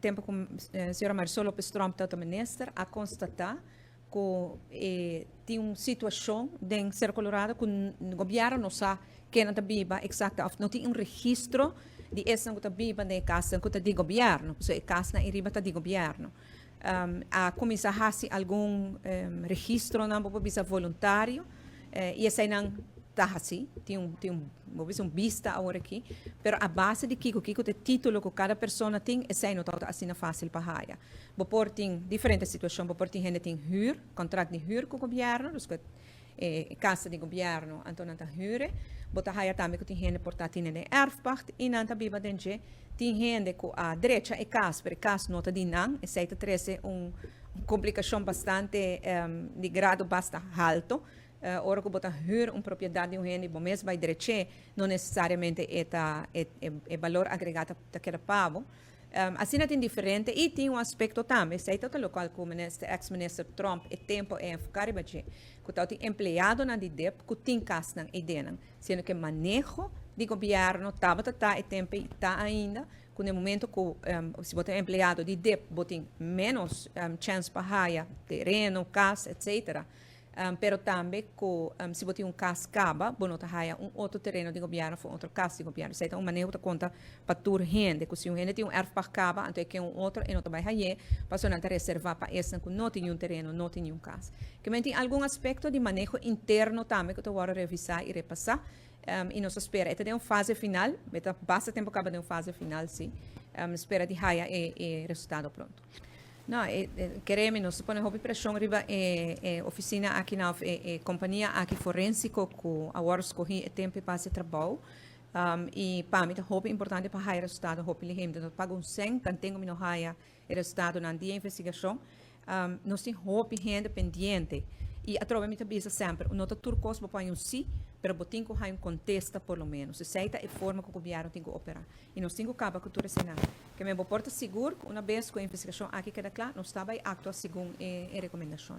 tempo com a senhora Marisol Lopes Trump, tanto ministra, a constatar que tem uma situação em Cerro Colorado que o governo não sabe que não está viva exata, não tem um registro de essa que está viva na casa que está de governo, porque a casa na riba está de governo. A começar a fazer algum registro não para ser voluntário e essa não está assim, tem um vista agora aqui, mas a base de Kiko o título que cada pessoa tem, essa não está assim fácil para haja. Bopor tem diferentes situações, bopor tem gente tem huur, contrato de huur com o governo, dus casa de governo, então não está huur, bota haja também que tem gente portati na erfpacht, e não está viva dentro, tem gente com a direita e casa, pero casa não está de não, essa é uma complicação bastante de grado bastante alto. Ora que bota huur uma propriedade de um rende, bom mesmo vai direito, não necessariamente é valor agregado daquele pavo. Assim tem diferente e tem um aspecto também, se é todo local que o ex-ministro Trump é tempo é enfocar e que está empregado na DIDEP, que tem casa na ideia, sendo que manejo de governo é tempo está ainda, que no momento que se você é empregado de DIDEP, você tem menos chance para hire terreno, casa, etc. Pero também, se você tem um caso caba, você não tem outro terreno de governo, outro caso de governo. Isso é um manejo de conta para toda gente. Se um gente tem um erro para caba, então é um outro e não vai fazer, para não reservar para esse que não tem um terreno, não tem um caso. Que tem algum aspecto de manejo interno também que eu vou revisar e repassar. E nós espera, esta é uma fase final, basta tempo acaba de uma fase final, sim. Espera de haja e resultado pronto. Não, queremos, nós põe a pressão riba oficina aqui na companhia aqui forensico que agora escolhi tempo para esse trabalho e para mim é importante para o resultado, nós pagamos 100, cantengo não haya resultado na dia investigação, nós temos gente pendente e a trova me avisa sempre, não está turcos para um sim, pero botin ko hay um contesta por lo menos. Essa é a forma que o governo tem que operar. E nós temos que acabar com tudo isso. Que me porta seguro, uma vez que a investigação aqui queda clara, nós estamos a actuar segundo a recomendação.